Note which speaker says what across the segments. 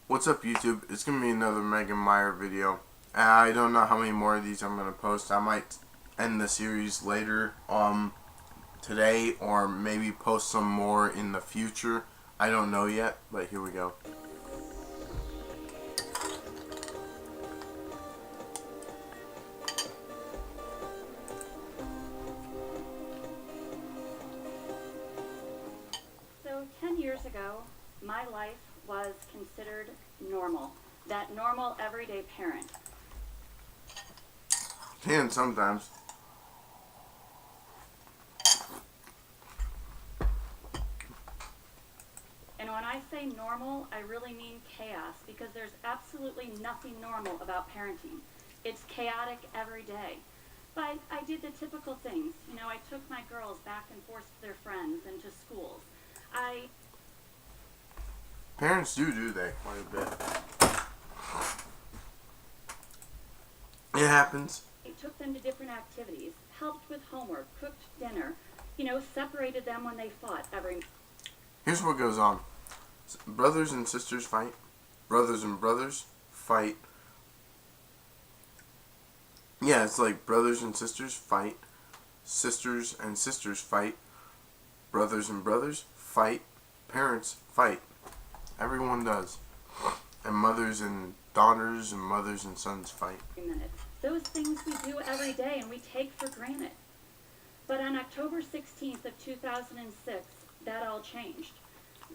Speaker 1: What's up, YouTube? It's gonna be another Meier video. I don't know how many more of these I'm gonna post. I might end the series later today, or maybe post some more in the future. I don't know yet, but here we go.
Speaker 2: So 10 years ago, my life was considered normal. That normal, everyday parent.
Speaker 1: And sometimes.
Speaker 2: And when I say normal, I really mean chaos, because there's absolutely nothing normal about parenting. It's chaotic every day. But I did the typical things. I took my girls back and forth to their friends and to schools.
Speaker 1: Parents do that quite a bit. It happens.
Speaker 2: I took them to different activities, helped with homework, cooked dinner, separated them when they fought
Speaker 1: Here's what goes on. Brothers and sisters fight. Brothers and brothers fight. Yeah, it's like brothers and sisters fight. Sisters and sisters fight. Brothers and brothers fight. Parents fight. Everyone does. And mothers and daughters and mothers and sons fight.
Speaker 2: Those things we do every day and we take for granted. But on October 16th of 2006, that all changed.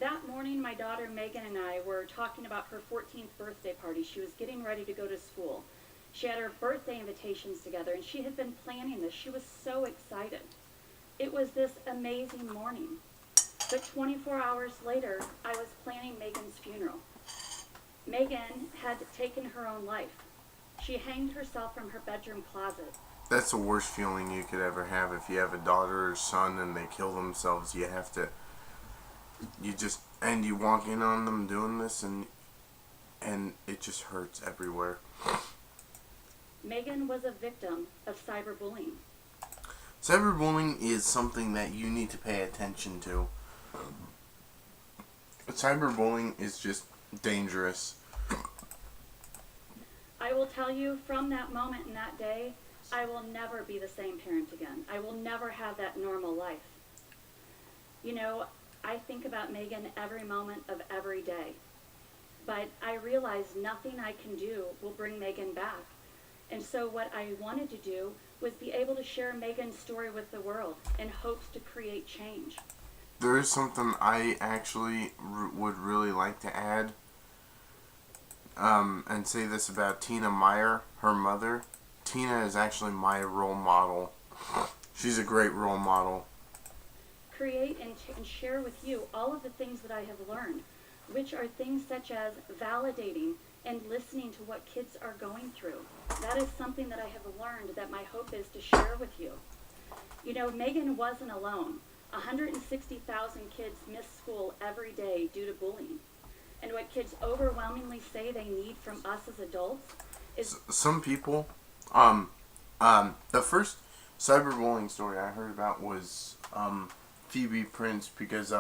Speaker 2: That morning, my daughter Megan and I were talking about her 14th birthday party. She was getting ready to go to school. She had her birthday invitations together, and she had been planning this. She was so excited. It was this amazing morning. But 24 hours later, I was planning Megan's funeral. Megan had taken her own life. She hanged herself from her bedroom closet.
Speaker 1: That's the worst feeling you could ever have. If you have a daughter or son and they kill themselves, you walk in on them doing this, and it just hurts everywhere.
Speaker 2: Megan was a victim of cyberbullying.
Speaker 1: Cyberbullying is something that you need to pay attention to. Cyberbullying is just dangerous.
Speaker 2: I will tell you, from that moment and that day, I will never be the same parent again. I will never have that normal life. I think about Megan every moment of every day. But I realize nothing I can do will bring Megan back. And so what I wanted to do was be able to share Megan's story with the world in hopes to create change.
Speaker 1: There is something I actually would really like to add, and say this about Tina Meier, her mother. Tina is actually my role model. She's a great role model.
Speaker 2: Create and share with you all of the things that I have learned, which are things such as validating and listening to what kids are going through. That is something that I have learned that my hope is to share with you. Megan wasn't alone. 160,000 kids miss school every day due to bullying. And what kids overwhelmingly say they need from us as adults is...
Speaker 1: Some people, the first cyberbullying story I heard about was, Phoebe Prince, because,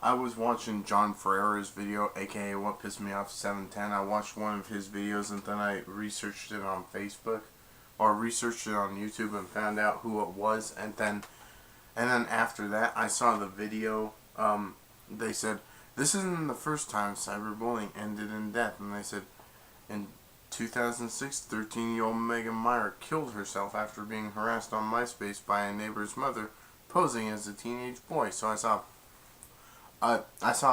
Speaker 1: I was watching John Ferreira's video, aka What Pissed Me Off 710. I watched one of his videos, and then I researched it on Facebook, or researched it on YouTube, and found out who it was, and then after that, I saw the video. They said, this isn't the first time cyberbullying ended in death, and they said, in 2006, 13-year-old Megan Meier killed herself after being harassed on MySpace by a neighbor's mother, posing as a teenage boy. So I saw a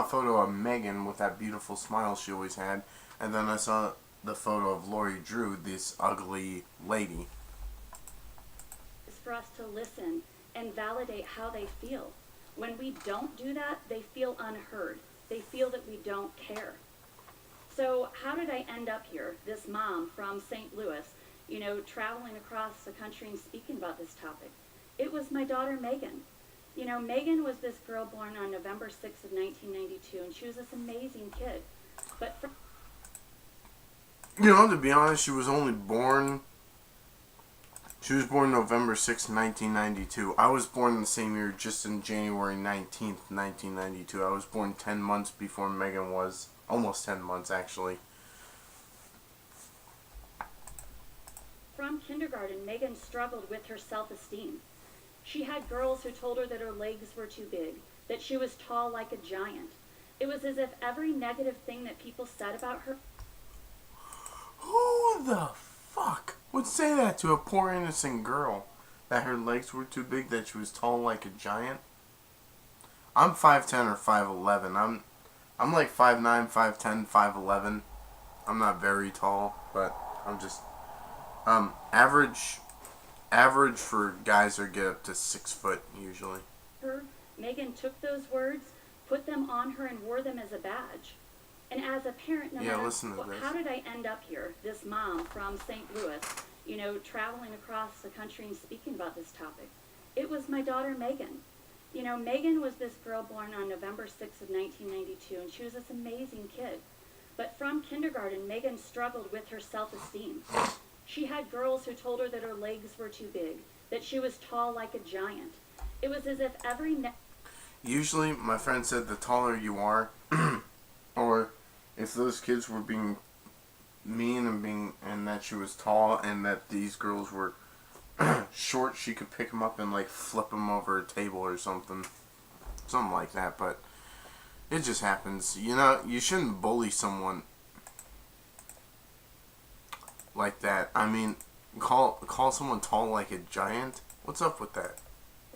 Speaker 1: photo of Megan with that beautiful smile she always had, and then I saw the photo of Lori Drew, this ugly lady.
Speaker 2: It's for us to listen and validate how they feel. When we don't do that, they feel unheard. They feel that we don't care. So how did I end up here, this mom from St. Louis, traveling across the country and speaking about this topic? It was my daughter Megan. Megan was this girl born on November 6th of 1992, and she was this amazing kid. But
Speaker 1: to be honest, she was born November 6th, 1992. I was born the same year, just in January 19th, 1992. I was born 10 months before Megan was. almost 10 months actually.
Speaker 2: From kindergarten, Megan struggled with her self-esteem. She had girls who told her that her legs were too big, that she was tall like a giant. It was as if every negative thing that people said about her.
Speaker 1: Who the fuck would say that to a poor innocent girl? That her legs were too big, that she was tall like a giant? I'm 5'10 or 5'11. I'm like 5'9, 5'10, 5'11. I'm not very tall, but I'm just average for guys that get up to 6 foot usually.
Speaker 2: Megan took those words, put them on her, and wore them as a badge. And as a parent, no matter how did I end up here, this mom from St. Louis, traveling across the country and speaking about this topic? It was my daughter Megan. Megan was this girl born on November 6th of 1992, and she was this amazing kid. But from kindergarten, Megan struggled with her self-esteem. She had girls who told her that her legs were too big, that she was tall like a giant. It was as if
Speaker 1: Usually, my friend said the taller you are, or if those kids were being mean and that she was tall and that these girls were short, she could pick them up and like flip them over a table or something like that. But it just happens. You shouldn't bully someone like that. I mean, call someone tall like a giant. What's up with that?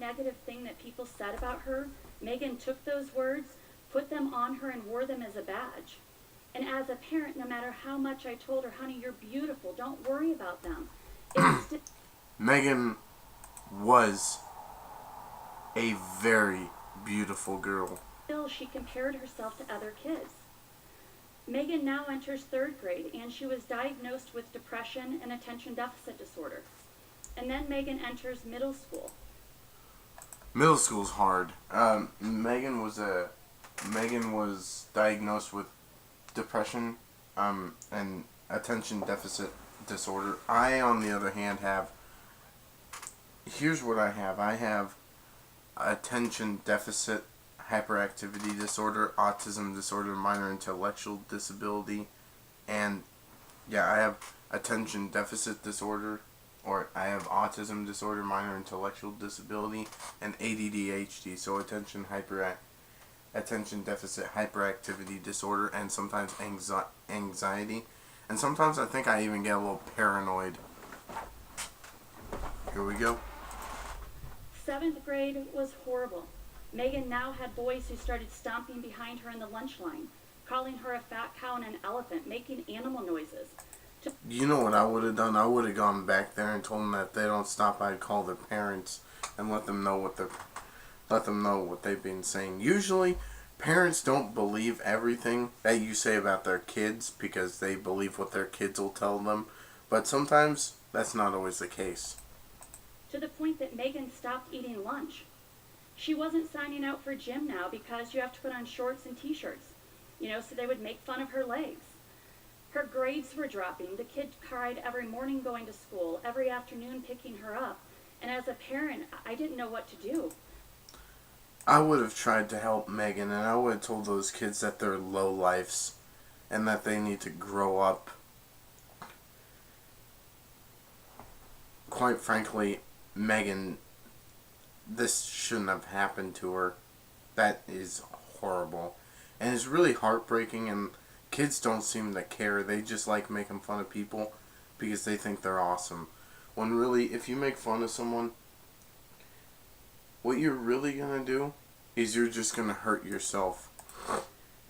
Speaker 2: Negative thing that people said about her, Megan took those words, put them on her, and wore them as a badge. And as a parent, no matter how much I told her, honey, you're beautiful, don't worry about them.
Speaker 1: Megan was a very beautiful girl.
Speaker 2: Still, she compared herself to other kids. Megan now enters 3rd grade, and she was diagnosed with depression and attention deficit disorder. And then Megan enters middle school.
Speaker 1: Middle school's hard. Megan was diagnosed with depression and attention deficit disorder. I, on the other hand, here's what I have. I have attention deficit hyperactivity disorder, autism disorder, minor intellectual disability, and I have attention deficit disorder, or I have autism disorder, minor intellectual disability, and ADDHD, so attention deficit hyperactivity disorder, and sometimes anxiety, and sometimes I think I even get a little paranoid. Here we go.
Speaker 2: 7th grade was horrible. Megan now had boys who started stomping behind her in the lunch line, calling her a fat cow and an elephant, making animal noises.
Speaker 1: You know what I would have done? I would have gone back there and told them that if they don't stop, I'd call their parents and let them know what they've been saying. Usually, parents don't believe everything that you say about their kids because they believe what their kids will tell them. But sometimes that's not always the case.
Speaker 2: To the point that Megan stopped eating lunch. She wasn't signing out for gym now because you have to put on shorts and t-shirts, so they would make fun of her legs. Her grades were dropping. The kid cried every morning going to school, every afternoon picking her up. And as a parent, I didn't know what to do.
Speaker 1: I would have tried to help Megan, and I would have told those kids that they're lowlifes and that they need to grow up. Quite frankly, Megan, this shouldn't have happened to her. That is horrible. And it's really heartbreaking, and kids don't seem to care. They just like making fun of people because they think they're awesome. When really, if you make fun of someone, what you're really going to do is you're just going to hurt yourself.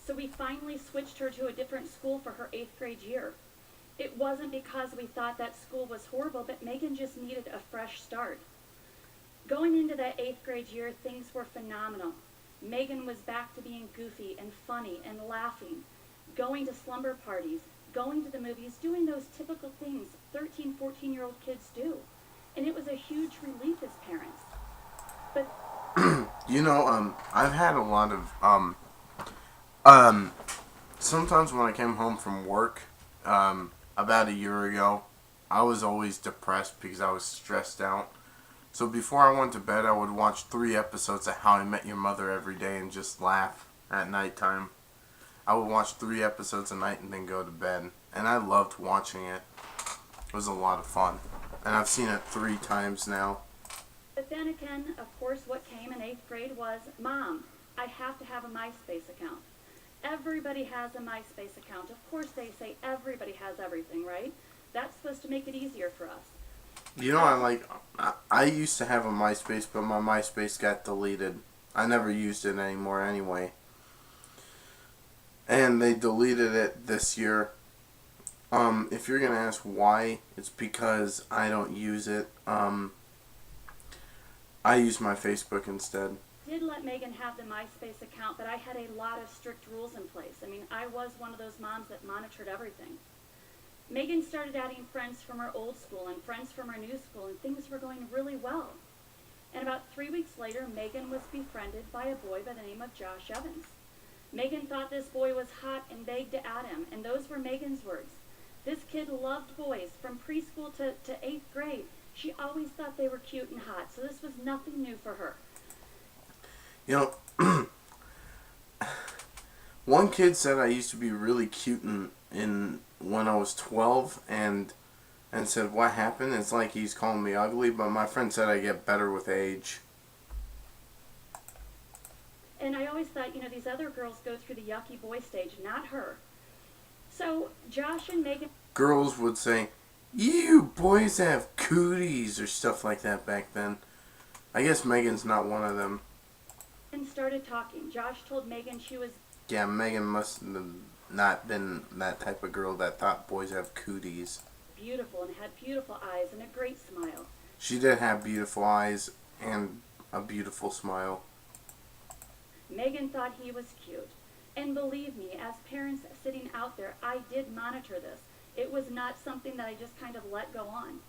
Speaker 2: So we finally switched her to a different school for her 8th grade year. It wasn't because we thought that school was horrible, but Megan just needed a fresh start. Going into that 8th grade year, things were phenomenal. Megan was back to being goofy and funny and laughing, going to slumber parties, going to the movies, doing those typical things 13, 14-year-old kids do. And it was a huge relief as parents. But
Speaker 1: I've had a lot of sometimes when I came home from work about a year ago, I was always depressed because I was stressed out. So before I went to bed, I would watch 3 episodes of How I Met Your Mother every day and just laugh at nighttime. I would watch 3 episodes a night and then go to bed. And I loved watching it. It was a lot of fun. And I've seen it 3 times now.
Speaker 2: But then again, of course, what came in 8th grade was, Mom, I have to have a MySpace account. Everybody has a MySpace account. Of course they say everybody has everything, right? That's supposed to make it easier for us.
Speaker 1: You know, I used to have a MySpace, but my MySpace got deleted. I never used it anymore anyway. And they deleted it this year. If you're gonna ask why, it's because I don't use it. I use my Facebook instead.
Speaker 2: I did let Megan have the MySpace account, but I had a lot of strict rules in place. I mean, I was one of those moms that monitored everything. Megan started adding friends from her old school and friends from her new school, and things were going really well. And about 3 weeks later, Megan was befriended by a boy by the name of Josh Evans. Megan thought this boy was hot and begged to add him, and those were Megan's words. This kid loved boys from preschool to 8th grade. She always thought they were cute and hot, so this was nothing new for her.
Speaker 1: You know, one kid said I used to be really cute in when I was 12 and said, what happened? It's like he's calling me ugly, but my friend said I get better with age.
Speaker 2: And I always thought, these other girls go through the yucky boy stage, not her. So Josh and Megan...
Speaker 1: Girls would say, you boys have cooties or stuff like that back then. I guess Megan's not one of them.
Speaker 2: And started talking. Josh told Megan she was...
Speaker 1: Yeah, Megan must have not been that type of girl that thought boys have cooties.
Speaker 2: Beautiful and had beautiful eyes and a great smile.
Speaker 1: She did have beautiful eyes and a beautiful smile.
Speaker 2: Megan thought he was cute. And believe me, as parents sitting out there, I did monitor this. It was not something that I just kind of let go on.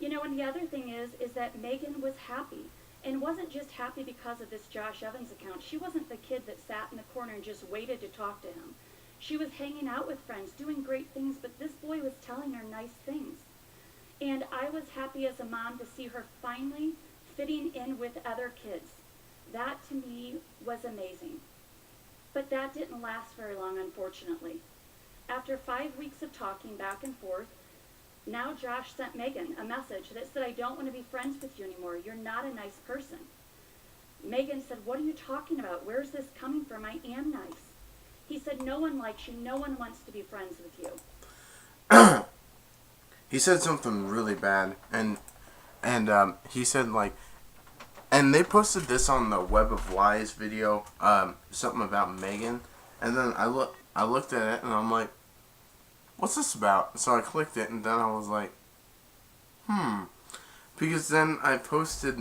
Speaker 2: And the other thing is that Megan was happy. And wasn't just happy because of this Josh Evans account. She wasn't the kid that sat in the corner and just waited to talk to him. She was hanging out with friends, doing great things, but this boy was telling her nice things. And I was happy as a mom to see her finally fitting in with other kids. That, to me, was amazing. But that didn't last very long, unfortunately. After 5 weeks of talking back and forth, now Josh sent Megan a message that said, I don't want to be friends with you anymore. You're not a nice person. Megan said, what are you talking about? Where's this coming from? I am nice. He said, no one likes you. No one wants to be friends with you.
Speaker 1: He said something really bad. And he said, and they posted this on the Web of Lies video, something about Megan. And then I looked at it and I'm like, what's this about? So I clicked it and then I was like, because then I posted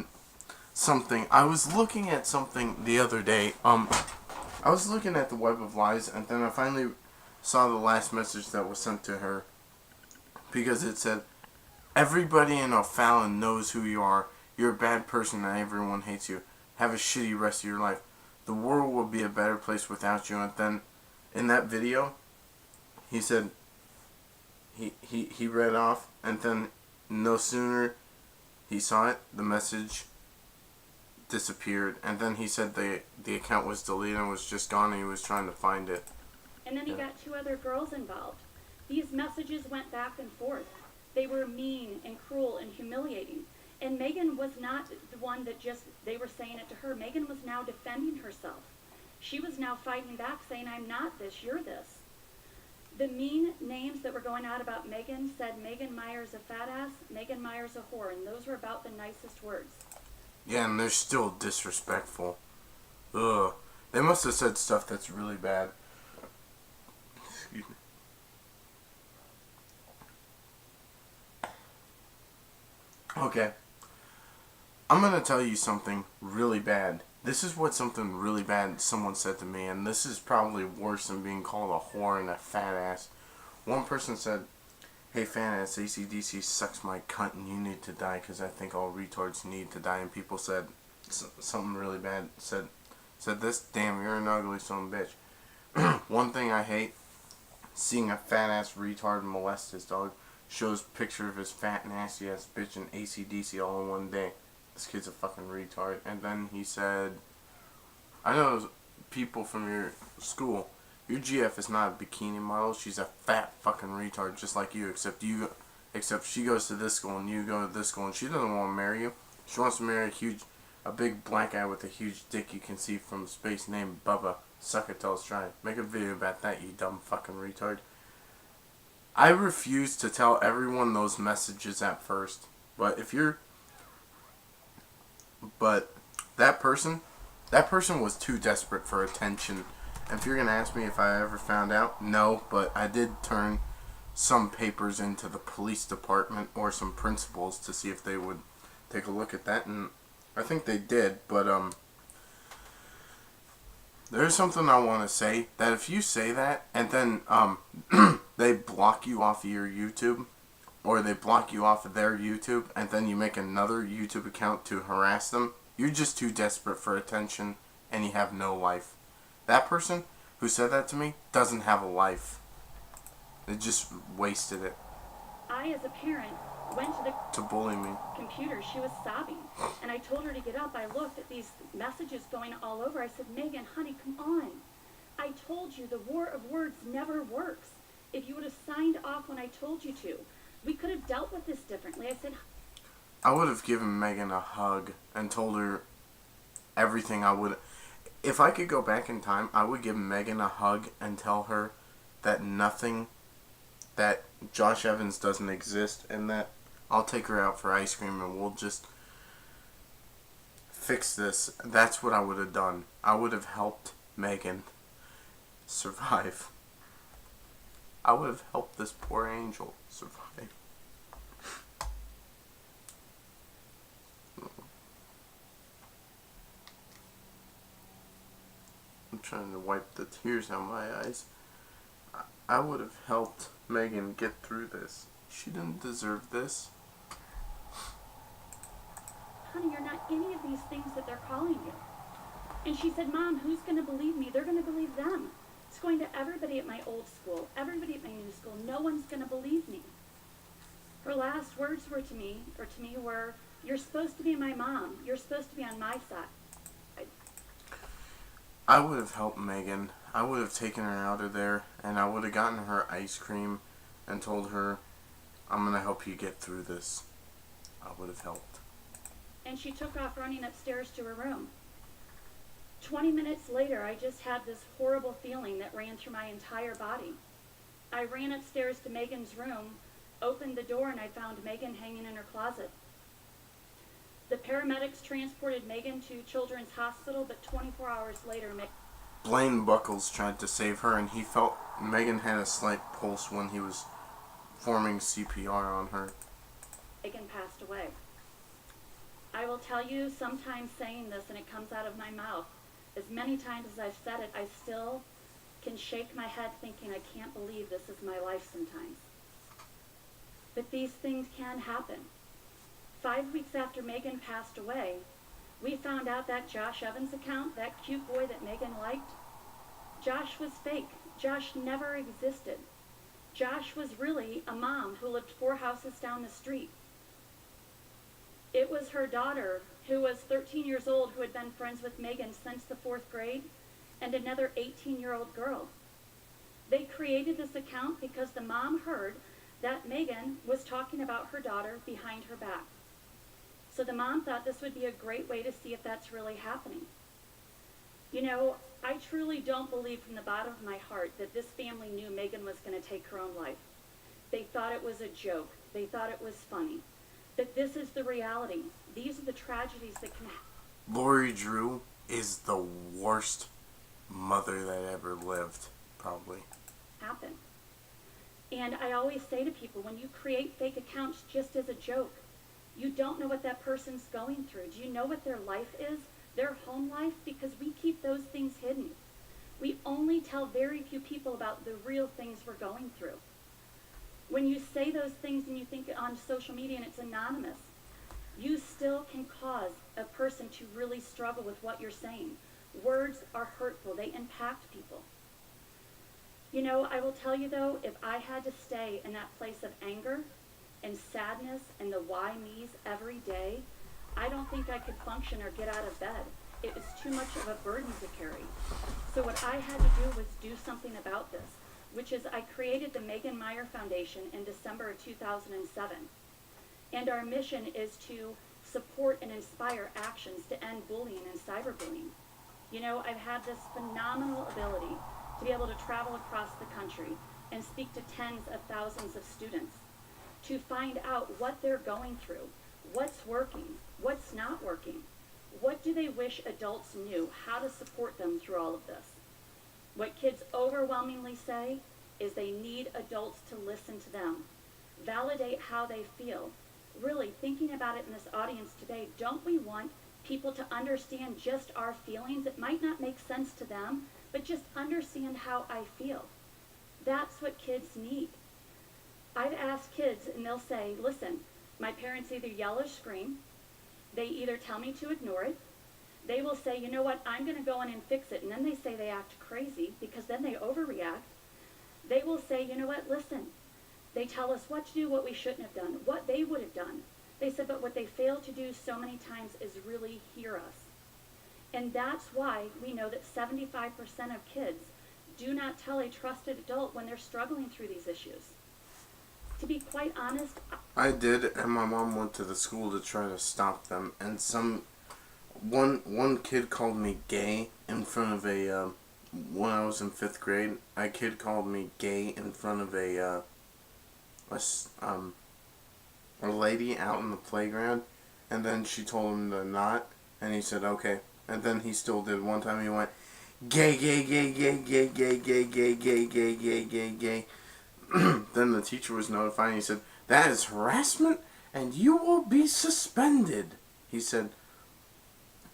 Speaker 1: something. I was looking at something the other day. I was looking at the Web of Lies and then I finally saw the last message that was sent to her. Because it said, everybody in O'Fallon knows who you are. You're a bad person and everyone hates you. Have a shitty rest of your life. The world will be a better place without you. And then in that video, he said, he read off, and then no sooner he saw it, the message disappeared, and then he said the account was deleted and was just gone and he was trying to find it.
Speaker 2: And then he got 2 other girls involved. These messages went back and forth. They were mean and cruel and humiliating. And Megan was not the one that just, they were saying it to her. Megan was now defending herself. She was now fighting back saying, I'm not this, you're this. The mean names that were going out about Megan said Megan Meier's a fat ass, Megan Meier's a whore, and those were about the nicest words.
Speaker 1: Yeah, and they're still disrespectful. Ugh. They must have said stuff that's really bad. Excuse me. Okay. I'm gonna tell you something really bad. This is what something really bad someone said to me, and this is probably worse than being called a whore and a fat ass. One person said, hey fat ass, AC/DC sucks my cunt and you need to die because I think all retards need to die. And people said something really bad, said this, damn, you're an ugly son of a bitch. One thing I hate, seeing a fat ass retard molest his dog. Shows picture of his fat nasty ass bitch and AC/DC all in one day. This kid's a fucking retard. And then he said, I know people from your school, Your GF is not a bikini model. She's a fat fucking retard, just like you. Except she goes to this school and you go to this school, and she doesn't want to marry you. She wants to marry a big black guy with a huge dick you can see from space named Bubba. Suck it till it's dry. Make a video about that, you dumb fucking retard. I refuse to tell everyone those messages at first, but but that person was too desperate for attention. And if you're gonna ask me if I ever found out, no, but I did turn some papers into the police department or some principals to see if they would take a look at that, and I think they did. But there's something I want to say, that if you say that and then they block you off of your YouTube, or they block you off of their YouTube, and then you make another YouTube account to harass them, you're just too desperate for attention and you have no life. That person who said that to me doesn't have a life. They just wasted it.
Speaker 2: I, as a parent, went to the
Speaker 1: to bully me.
Speaker 2: computer. She was sobbing, and I told her to get up. I looked at these messages going all over. I said, Megan, honey, come on. I told you the war of words never works. If you would have signed off when I told you to, we could have dealt with this differently. I said,
Speaker 1: I would have given Megan a hug and told her everything I would. If I could go back in time, I would give Megan a hug and tell her that that Josh Evans doesn't exist, and that I'll take her out for ice cream and we'll just fix this. That's what I would have done. I would have helped Megan survive. I would have helped this poor angel survive. I'm trying to wipe the tears out of my eyes. I would have helped Megan get through this. She didn't deserve this.
Speaker 2: honey, you're not any of these things that they're calling you. And she said, Mom, who's going to believe me? They're going to believe them. It's going to everybody at my old school, everybody at my new school. No one's going to believe me. Her last words were to me were, you're supposed to be my mom. You're supposed to be on my side.
Speaker 1: I would have helped Megan. I would have taken her out of there, and I would have gotten her ice cream and told her, I'm going to help you get through this. I would have helped.
Speaker 2: And she took off running upstairs to her room. 20 minutes later, I just had this horrible feeling that ran through my entire body. I ran upstairs to Megan's room, opened the door, and I found Megan hanging in her closet. The paramedics transported Megan to Children's Hospital, but 24 hours later,
Speaker 1: Blaine Buckles tried to save her, and he felt Megan had a slight pulse when he was performing CPR on her.
Speaker 2: Megan passed away. I will tell you, sometimes saying this, and it comes out of my mouth, as many times as I've said it, I still can shake my head thinking, I can't believe this is my life sometimes. But these things can happen. 5 weeks after Megan passed away, we found out that Josh Evans account, that cute boy that Megan liked, Josh was fake. Josh never existed. Josh was really a mom who lived 4 houses down the street. It was her daughter, who was 13 years old, who had been friends with Megan since the 4th grade, and another 18-year-old girl. They created this account because the mom heard that Megan was talking about her daughter behind her back. So the mom thought this would be a great way to see if that's really happening. You know, I truly don't believe from the bottom of my heart that this family knew Megan was going to take her own life. They thought it was a joke. They thought it was funny. But this is the reality. These are the tragedies that can happen.
Speaker 1: Lori Drew is the worst mother that ever lived, probably.
Speaker 2: And I always say to people, when you create fake accounts just as a joke, you don't know what that person's going through. Do you know what their life is? Their home life? Because we keep those things hidden. We only tell very few people about the real things we're going through. When you say those things and you think on social media and it's anonymous, you still can cause a person to really struggle with what you're saying. Words are hurtful. They impact people. You know, I will tell you though, if I had to stay in that place of anger and sadness and the why me's every day, I don't think I could function or get out of bed. it was too much of a burden to carry. So what I had to do was do something about this, which is I created the Meier Foundation in December of 2007. And our mission is to support and inspire actions to end bullying and cyberbullying. You know, I've had this phenomenal ability to be able to travel across the country and speak to tens of thousands of students to find out what they're going through, what's working, what's not working, what do they wish adults knew, how to support them through all of this. What kids overwhelmingly say is they need adults to listen to them, validate how they feel. Really, thinking about it in this audience today, don't we want people to understand just our feelings? It might not make sense to them, but just understand how I feel. That's what kids need. I've asked kids and they'll say, listen, my parents either yell or scream. They either tell me to ignore it. They will say, you know what, I'm going to go in and fix it. And then they say they act crazy because then they overreact. They will say, you know what, listen. They tell us what to do, what we shouldn't have done, what they would have done. They said, but what they fail to do so many times is really hear us. And that's why we know that 75% of kids do not tell a trusted adult when they're struggling through these issues. To be quite honest,
Speaker 1: I did, and my mom went to the school to try to stop them. And one kid called me gay in front of a when I was in 5th grade. A kid called me gay in front of a lady out in the playground, and then she told him to not, and he said okay, and then he still did. One time he went gay, gay, gay, gay, gay, gay, gay, gay, gay, gay, gay, gay, gay. Then the teacher was notified, and he said, that is harassment, and you will be suspended. He said,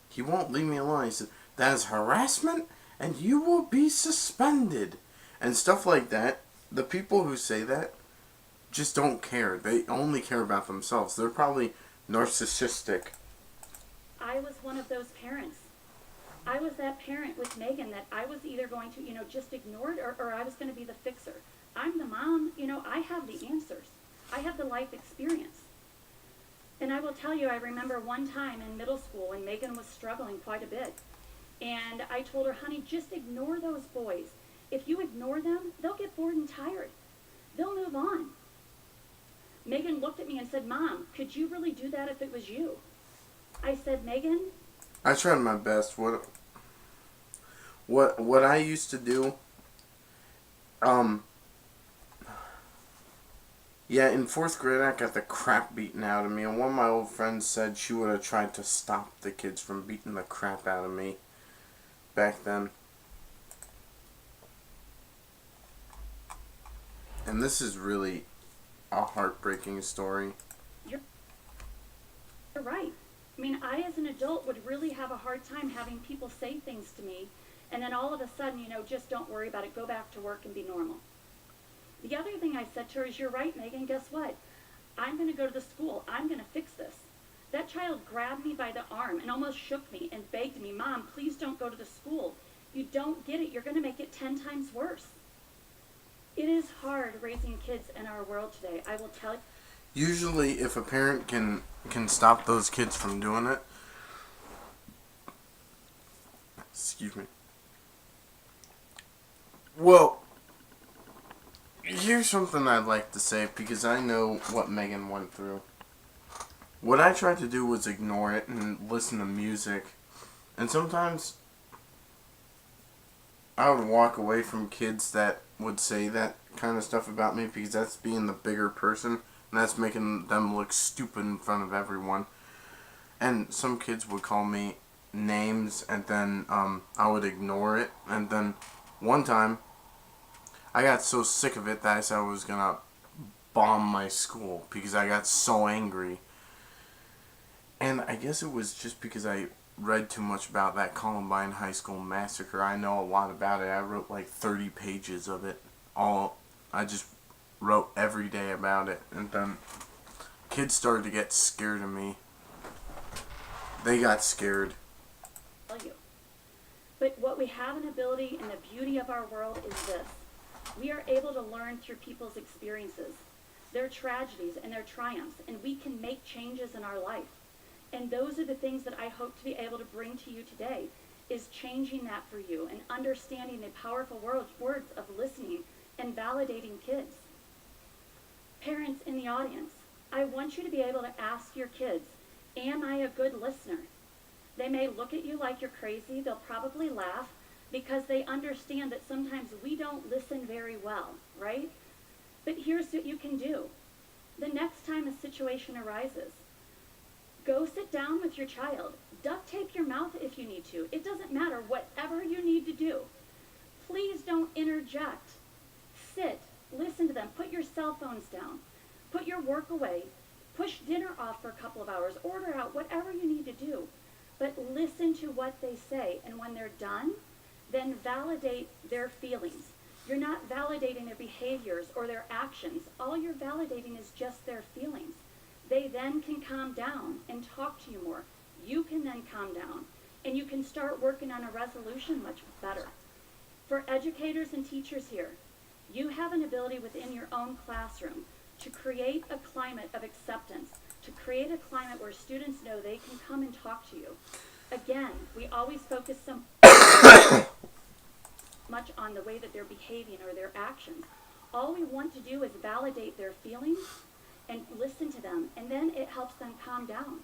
Speaker 1: he won't leave me alone. He said, that is harassment, and you will be suspended. And stuff like that. The people who say that just don't care. They only care about themselves. They're probably narcissistic.
Speaker 2: I was one of those parents. I was that parent with Megan that I was either going to, just ignore it or I was going to be the fixer. I'm the mom, I have the answers. I have the life experience. And I will tell you, I remember one time in middle school when Megan was struggling quite a bit. And I told her, honey, just ignore those boys. If you ignore them, they'll get bored and tired. They'll move on. Megan looked at me and said, Mom, could you really do that if it was you? I said, Megan?
Speaker 1: I tried my best. What I used to do, yeah, in 4th grade I got the crap beaten out of me, and one of my old friends said she would have tried to stop the kids from beating the crap out of me back then. And this is really a heartbreaking story.
Speaker 2: You're right. I mean, I as an adult would really have a hard time having people say things to me, and then all of a sudden, just don't worry about it, go back to work and be normal. The other thing I said to her is, you're right, Megan, guess what? I'm going to go to the school. I'm going to fix this. That child grabbed me by the arm and almost shook me and begged me, Mom, please don't go to the school. You don't get it. You're going to make it 10 times worse. It is hard raising kids in our world today. I will tell you.
Speaker 1: Usually, if a parent can stop those kids from doing it, excuse me. Well, here's something I'd like to say because I know what Megan went through. What I tried to do was ignore it and listen to music. And sometimes I would walk away from kids that would say that kind of stuff about me because that's being the bigger person. And that's making them look stupid in front of everyone. And some kids would call me names, and then I would ignore it. And then one time, I got so sick of it that I said I was going to bomb my school because I got so angry. And I guess it was just because I read too much about that Columbine High School massacre. I know a lot about it. I wrote like 30 pages of it. I just wrote every day about it, and then kids started to get scared of me. They got scared.
Speaker 2: But what we have an ability and the beauty of our world is this. We are able to learn through people's experiences, their tragedies and their triumphs, and we can make changes in our life. And those are the things that I hope to be able to bring to you today, is changing that for you and understanding the powerful words of listening and validating kids. Parents in the audience, I want you to be able to ask your kids, am I a good listener? They may look at you like you're crazy. They'll probably laugh because they understand that sometimes we don't listen very well, right? But here's what you can do. The next time a situation arises, go sit down with your child. Duct tape your mouth if you need to. It doesn't matter, whatever you need to do. Please don't interject. Sit, listen to them. Put your cell phones down. Put your work away. Push dinner off for a couple of hours. Order out, whatever you need to do. But listen to what they say. And when they're done, then validate their feelings. You're not validating their behaviors or their actions. All you're validating is just their feelings. They then can calm down and talk to you more. You can then calm down, and you can start working on a resolution much better. For educators and teachers here, you have an ability within your own classroom to create a climate of acceptance, to create a climate where students know they can come and talk to you. Again, we always focus so much on the way that they're behaving or their actions. All we want to do is validate their feelings and listen to them, and then it helps them calm down.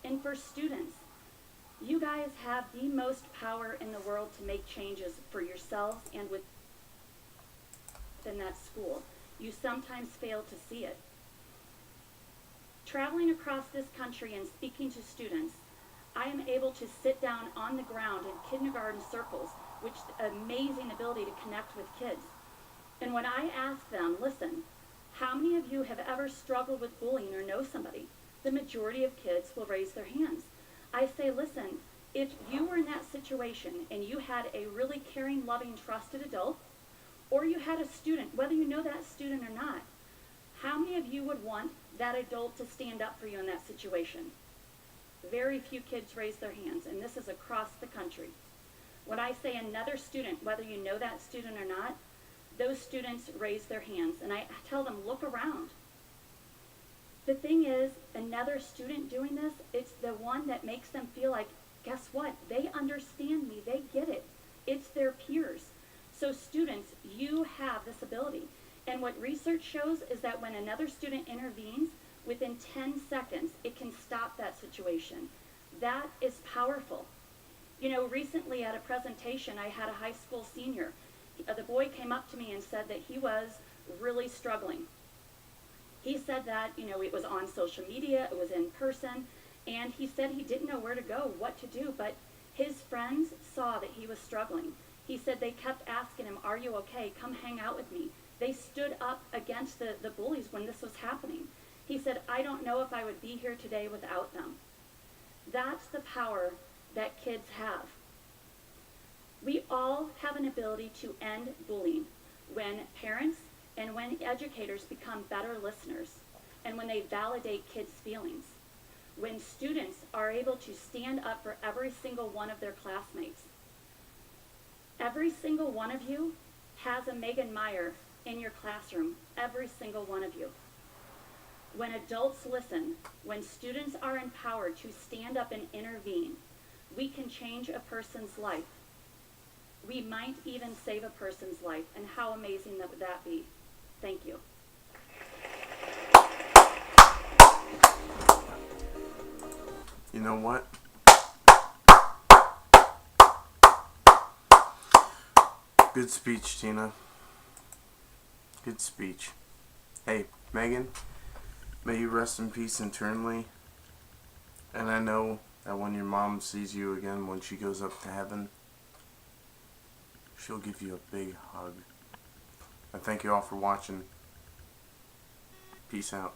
Speaker 2: And for students, you guys have the most power in the world to make changes for yourselves and within that school. You sometimes fail to see it. Traveling across this country and speaking to students, I am able to sit down on the ground in kindergarten circles, which is an amazing ability to connect with kids. And when I ask them, listen, how many of you have ever struggled with bullying or know somebody? The majority of kids will raise their hands. I say, listen, if you were in that situation and you had a really caring, loving, trusted adult, or you had a student, whether you know that student or not, how many of you would want that adult to stand up for you in that situation? Very few kids raise their hands, and this is across the country. When I say another student, whether you know that student or not, those students raise their hands, and I tell them, look around. The thing is, another student doing this, it's the one that makes them feel like, guess what? They understand me. They get it. It's their peers. So students, you have this ability. And what research shows is that when another student intervenes, within 10 seconds, it can stop that situation. That is powerful. You know, recently at a presentation, I had a high school senior. The boy came up to me and said that he was really struggling. He said that, you know, it was on social media, it was in person, and he said he didn't know where to go, what to do, but his friends saw that he was struggling. He said they kept asking him, are you okay? Come hang out with me. They stood up against the bullies when this was happening. He said, I don't know if I would be here today without them. That's the power that kids have. We all have an ability to end bullying when parents and when educators become better listeners, and when they validate kids' feelings, when students are able to stand up for every single one of their classmates. Every single one of you has a Meier in your classroom, every single one of you. When adults listen, when students are empowered to stand up and intervene, we can change a person's life. We might even save a person's life, and how amazing would that be? Thank you.
Speaker 1: You know what? Good speech, Tina. Good speech. Hey, Megan, may you rest in peace eternally. And I know that when your mom sees you again, when she goes up to heaven, she'll give you a big hug. I thank you all for watching. Peace out.